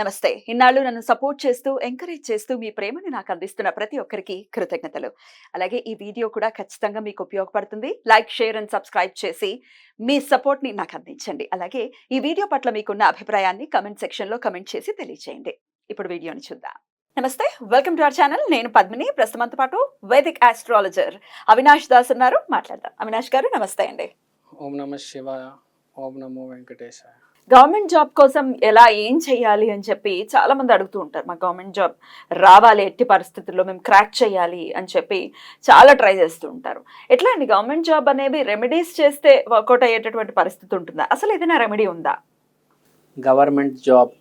నమస్తే. ఇన్నాళ్ళు నన్ను సపోర్ట్ చేస్తూ, ఎంకరేజ్ చేస్తూ మీ ప్రేమని నాకు అందిస్తున్న ప్రతి ఒక్కరికి కృతజ్ఞతలు. అలాగే ఈ వీడియో కూడా ఖచ్చితంగా మీకు ఉపయోగపడుతుంది. లైక్, షేర్ అండ్ సబ్స్క్రైబ్ చేసి మీ సపోర్ట్‌ని నాకు అందించండి. అలాగే ఈ వీడియో పట్ల మీకున్న అభిప్రాయాన్ని కామెంట్ సెక్షన్‌లో కామెంట్ చేసి తెలియజేయండి. ఇప్పుడు వీడియోని చూద్దాం. నమస్తే. Welcome to our channel. నేను పద్మిని. ప్రస్తుతం మనతో పాటు వైదిక్ ఆస్ట్రాలజర్ అవినాష్ దాస్ ఉన్నారు. మాట్లాడదాం. అవినాష్ గారు నమస్తే అండి. ఓం నమ శివాయ. ఓం నమో వెంకటేశాయ. గవర్నమెంట్ జాబ్ కోసం ఏం చేయాలి అని చెప్పి చాలా మంది అడుగుతూ ఉంటారు. మాకు గవర్నమెంట్ జాబ్ రావాలి, ఎట్టి పరిస్థితుల్లో మేము క్రాక్ చేయాలి అని చెప్పి చాలా ట్రై చేస్తూ ఉంటారు. ఎట్లా అండి, గవర్నమెంట్ జాబ్ అనేవి రెమెడీస్ చేస్తే వర్కౌట్ అయ్యేటటువంటి పరిస్థితి ఉంటుందా? అసలు ఏదైనా రెమెడీ ఉందా? గవర్నమెంట్ జాబ్,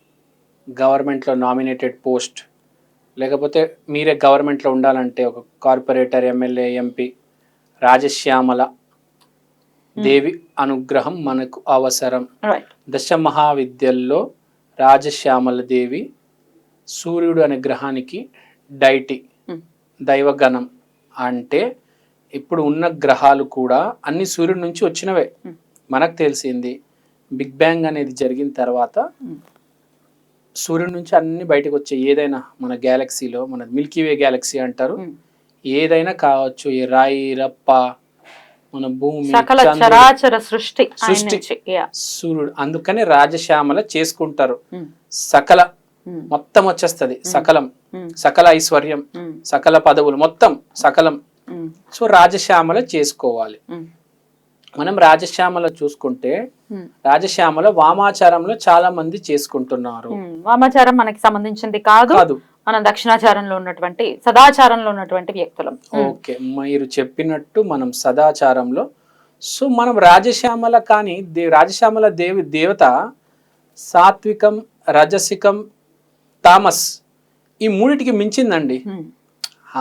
గవర్నమెంట్లో నామినేటెడ్ పోస్ట్, లేకపోతే మీరే గవర్నమెంట్లో ఉండాలంటే ఒక కార్పొరేటర్, ఎమ్మెల్యే, ఎంపీ, రాజశ్యామల దేవి అనుగ్రహం మనకు అవసరం. దశ మహావిద్యల్లో రాజశ్యామల దేవి సూర్యుడు అనే గ్రహానికి డైటీ, దైవగణం. అంటే ఇప్పుడు ఉన్న గ్రహాలు కూడా అన్ని సూర్యుడి నుంచి వచ్చినవే. మనకు తెలిసింది బిగ్ బ్యాంగ్ అనేది జరిగిన తర్వాత సూర్యుడి నుంచి అన్ని బయటకు వచ్చాయి. ఏదైనా మన గ్యాలక్సీలో, మన మిల్కీవే గ్యాలక్సీ అంటారు, ఏదైనా కావచ్చు, ఈ రాయి రప్ప, మన భూమి, సృష్టి సూర్యుడు. అందుకని రాజశ్యామల చేసుకుంటారు. సకల మొత్తం వచ్చేస్తది, సకలం, సకల ఐశ్వర్యం, సకల పదవులు, మొత్తం సకలం. సో రాజశ్యామల చేసుకోవాలి. మనం రాజశ్యామల చూసుకుంటే, రాజశ్యామల వామాచారంలో చాలా మంది చేసుకుంటున్నారు. వామాచారం మనకి సంబంధించింది కాదు, మనం దక్షిణాచారంలో ఉన్నటువంటి, సదాచారంలో ఉన్నటువంటి వ్యక్తులం. ఓకే, మీరు చెప్పినట్టు మనం సదాచారంలో. సో మనం రాజశ్యామల, కానీ రాజశ్యామల దేవత సాత్వికం, రజసికం, తామస్, ఈ మూడిటికి మించిందండి.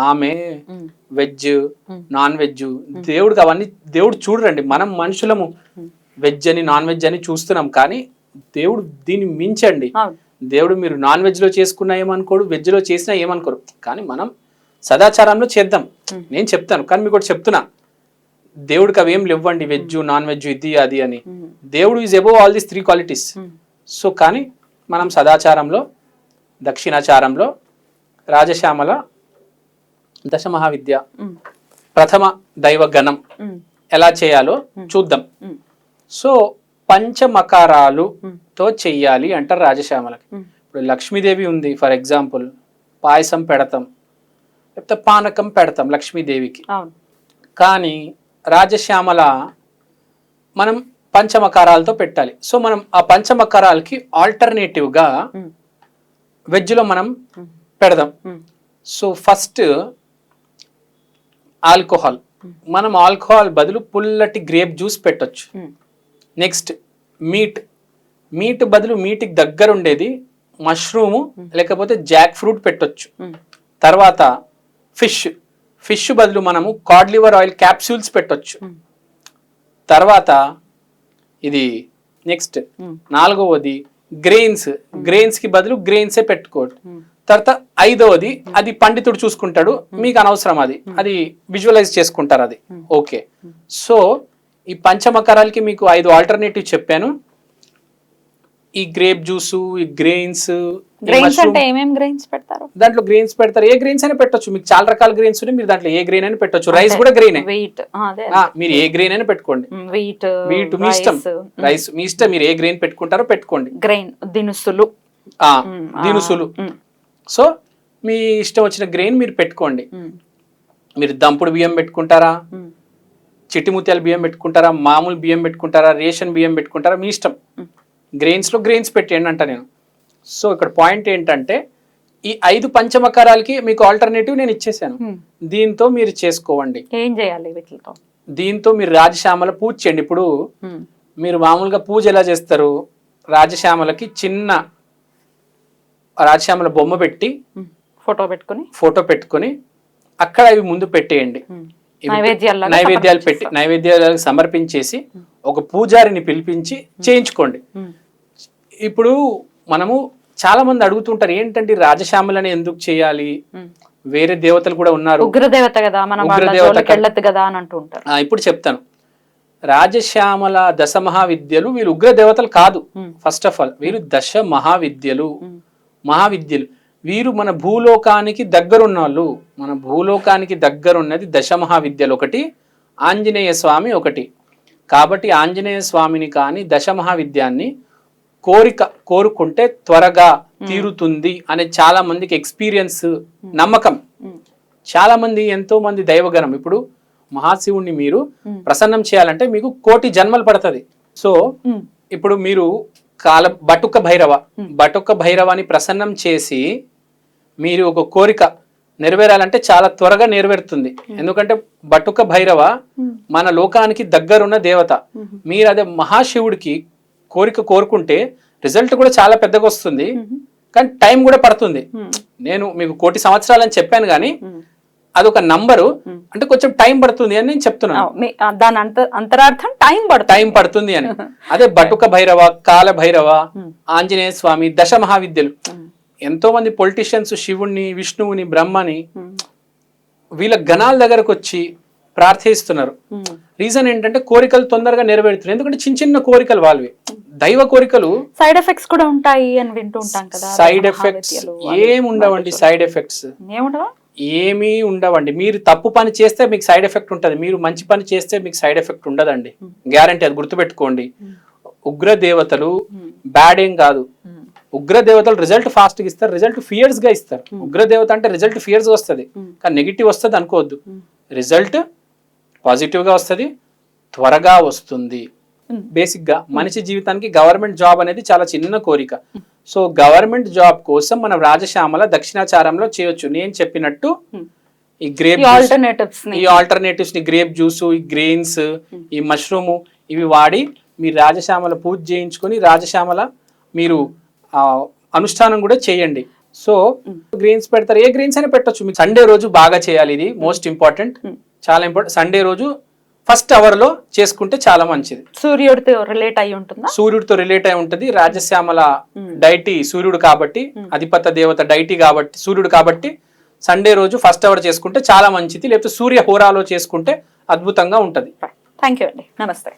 ఆమె వెజ్, నాన్ వెజ్, దేవుడికి అవన్నీ దేవుడు చూడరండి. మనం మనుషులము వెజ్ అని, నాన్ వెజ్ అని చూస్తున్నాం, కానీ దేవుడు దీన్ని మించండి. దేవుడు మీరు నాన్ వెజ్ లో చేసుకున్నా ఏమనుకోడు, వెజ్ లో చేసినా ఏమనుకోరు. కానీ మనం సదాచారంలో చేద్దాం. నేను చెప్తాను, కానీ మీకు ఒకటి చెప్తున్నా, దేవుడికి అవి ఏం లేవండి, వెజ్, నాన్ వెజ్, ఇది అది అని. దేవుడు is above all these 3 qualities. So కానీ మనం సదాచారంలో, దక్షిణాచారంలో రాజశ్యామల దశ మహావిద్య ప్రథమ దైవ గణం ఎలా చేయాలో చూద్దాం. సో పంచమకారాలుతో చెయ్యాలి అంటారు రాజశ్యామలకి. ఇప్పుడు లక్ష్మీదేవి ఉంది, ఫర్ ఎగ్జాంపుల్ పాయసం పెడతాం, లేకపోతే పానకం పెడతాం లక్ష్మీదేవికి. కానీ రాజశ్యామల మనం పంచమకారాలతో పెట్టాలి. సో మనం ఆ పంచమకారాలకి ఆల్టర్నేటివ్గా వెజ్లో మనం పెడదాం. సో ఫస్ట్ ఆల్కహాల్, మనం ఆల్కహాల్ బదులు పుల్లటి గ్రేప్ జ్యూస్ పెట్టొచ్చు. నెక్స్ట్ మీట్ బదులు మీట్కి దగ్గర ఉండేది మష్రూము లేకపోతే జాక్ ఫ్రూట్ పెట్టొచ్చు. తర్వాత ఫిష్ బదులు మనము కాడ్ లివర్ ఆయిల్ క్యాప్సూల్స్ పెట్టొచ్చు. తర్వాత ఇది నెక్స్ట్ 4వది గ్రెయిన్స్ కి బదులు గ్రెయిన్సే పెట్టుకోవచ్చు. తర్వాత 5వది, అది పండితుడు చూసుకుంటాడు, మీకు అనవసరం, అది విజువలైజ్ చేసుకుంటారు, అది ఓకే. సో ఈ పంచమకరాలకి మీకు 5 ఆల్టర్నేటివ్ చెప్పాను. ఈ గ్రేప్ జ్యూస్, ఈ గ్రెయిన్స్ అంటే ఏమేం గ్రెయిన్స్ పెడతారు? దాంట్లో గ్రెయిన్స్ పెడతారు, ఏ గ్రెయిన్స్ అయినా పెట్టొచ్చు. మీకు చాలా రకాల గ్రెయిన్స్ ఉన్నాయి, మీరు దాంట్లో ఏ గ్రెయిన్ అయినా పెట్టొచ్చు. రైస్ కూడా గ్రెయిన్, మీరు ఏ గ్రెయిన్ అయినా పెట్టుకోండి. వీట్ మీ ఇష్టం, రైస్ మీ ఇష్టం, మీరు ఏ గ్రెయిన్ పెట్టుకుంటారో పెట్టుకోండి. గ్రెయిన్ దినుసులు. సో మీ ఇష్టం వచ్చిన గ్రెయిన్ మీరు పెట్టుకోండి. మీరు దంపుడు బియ్యం పెట్టుకుంటారా, చిట్టి ముత్యాల బియ్యం పెట్టుకుంటారా, మామూలు బియ్యం పెట్టుకుంటారా, రేషన్ బియ్యం పెట్టుకుంటారా, మీ ఇష్టం. గ్రెయిన్స్లో గ్రెయిన్స్ పెట్టేయండి అంట నేను. సో ఇక్కడ పాయింట్ ఏంటంటే, ఈ 5 పంచమకారాలకి మీకు ఆల్టర్నేటివ్ నేను ఇచ్చేసాను. దీంతో మీరు చేసుకోండి. ఏం చేయాలి వీటితో? దీంతో మీరు రాజశ్యామల పూజ చేయండి. ఇప్పుడు మీరు మామూలుగా పూజ ఎలా చేస్తారు, రాజశ్యామలకి చిన్న రాజశ్యామల బొమ్మ పెట్టి ఫోటో పెట్టుకొని అక్కడ ఇవి ముందు పెట్టేయండి. నైవేద్యాలు సమర్పించేసి ఒక పూజారిని పిలిపించి చేయించుకోండి. ఇప్పుడు మనము చాలా మంది అడుగుతుంటారు, ఏంటంటే రాజశ్యామలని ఎందుకు చేయాలి, వేరే దేవతలు కూడా ఉన్నారు, ఉగ్రదేవత కదా, కదా అని అంటూ ఉంటారు. ఇప్పుడు చెప్తాను. రాజశ్యామల దశ మహావిద్యలు వీళ్ళు ఉగ్ర దేవతలు కాదు. ఫస్ట్ ఆఫ్ ఆల్ వీరు దశ మహావిద్యలు. మహావిద్యలు. వీరు మన భూలోకానికి దగ్గరున్న వాళ్ళు. మన భూలోకానికి దగ్గరున్నది దశమహావిద్యలు ఒకటి, ఆంజనేయ స్వామి ఒకటి. కాబట్టి ఆంజనేయ స్వామిని కానీ దశమహావిద్యాన్ని కోరుకుంటే త్వరగా తీరుతుంది అనే చాలా మందికి ఎక్స్పీరియన్స్, నమ్మకం. చాలా మంది, ఎంతో మంది దైవగణం, ఇప్పుడు మహాశివుణ్ణి మీరు ప్రసన్నం చేయాలంటే మీకు 1,000,000 జన్మలు పడుతుంది. సో ఇప్పుడు మీరు బటుక భైరవాన్ని ప్రసన్నం చేసి మీరు ఒక కోరిక నెరవేరాలంటే చాలా త్వరగా నెరవేరుతుంది. ఎందుకంటే బటుక భైరవ మన లోకానికి దగ్గరున్న దేవత. మీరు అదే మహాశివుడికి కోరుకుంటే రిజల్ట్ కూడా చాలా పెద్దగా వస్తుంది, కానీ టైం కూడా పడుతుంది. నేను మీకు 1,000,000 సంవత్సరాలని చెప్పాను, కానీ అదొక నంబరు, అంటే కొంచెం టైం పడుతుంది అని నేను చెప్తున్నాను. దాని అంతరార్థం టైం పడుతుంది అని. అదే బటుక భైరవ, కాల భైరవ, ఆంజనేయ స్వామి, దశ మహావిద్యలు. ఎంతో మంది పొలిటీషియన్స్ శివుణ్ణి, విష్ణువుని, బ్రహ్మని వీళ్ళ గణాల దగ్గరకు వచ్చి ప్రార్థిస్తున్నారు. రీజన్ ఏంటంటే కోరికలు తొందరగా నెరవేరుతున్నాయి. ఎందుకంటే చిన్న చిన్న కోరికలు వాళ్ళవి, దైవ కోరికలు. సైడ్ ఎఫెక్ట్స్ కూడా ఉంటాయి అని వింటూ ఉంటాం కదా. సైడ్ ఎఫెక్ట్స్ ఏమి ఉండవండి. సైడ్ ఎఫెక్ట్స్ ఏమీ ఉండవండి. మీరు తప్పు పని చేస్తే మీకు సైడ్ ఎఫెక్ట్ ఉంటుంది, మీరు మంచి పని చేస్తే మీకు సైడ్ ఎఫెక్ట్ ఉండదండి. గ్యారంటీ, అది గుర్తుపెట్టుకోండి. ఉగ్ర దేవతలు బ్యాడ్ ఏం కాదు. ఉగ్ర దేవతలు రిజల్ట్ ఫాస్ట్ గా ఇస్తారు, రిజల్ట్ ఫియర్స్ గా ఇస్తారు. ఉగ్ర దేవత అంటే రిజల్ట్ ఫియర్స్ గా వస్తుంది, కానీ నెగిటివ్ వస్తుంది అనుకోవద్దు. రిజల్ట్ పాజిటివ్ గా వస్తుంది, త్వరగా వస్తుంది. బేసిక్ గా మనిషి జీవితానికి గవర్నమెంట్ జాబ్ అనేది చాలా చిన్న కోరిక. సో గవర్నమెంట్ జాబ్ కోసం మనం రాజశ్యామల దక్షిణాచారంలో చేయొచ్చు. నేను చెప్పినట్టు ఈ గ్రేప్ ఆల్టర్నేటివ్స్ ని, గ్రేప్ జ్యూస్, ఈ గ్రెయిన్స్, ఈ మష్రూమ్, ఇవి వాడి మీరు రాజశ్యామల పూజ చేయించుకొని రాజశ్యామల మీరు అనుష్ఠానం కూడా చేయండి. సో గ్రెయిన్స్ పెడతారు, ఏ గ్రెయిన్స్ అయినా పెట్టొచ్చు. మీకు సండే రోజు బాగా చేయాలి, ఇది మోస్ట్ ఇంపార్టెంట్, చాలా ఇంపార్టెంట్. సండే రోజు ఫస్ట్ అవర్ లో చేసుకుంటే చాలా మంచిది. సూర్యుడితో రిలేట్ అయి ఉంటుంది. సూర్యుడితో రిలేట్ అయి ఉంటుంది. రాజశ్యామల డైటీ సూర్యుడు కాబట్టి, అధిపత దేవత డైటీ కాబట్టి, సూర్యుడు కాబట్టి సండే రోజు ఫస్ట్ అవర్ చేసుకుంటే చాలా మంచిది. లేకపోతే సూర్య హోరాలో చేసుకుంటే అద్భుతంగా ఉంటది. థ్యాంక్ యూ అండి, నమస్తే.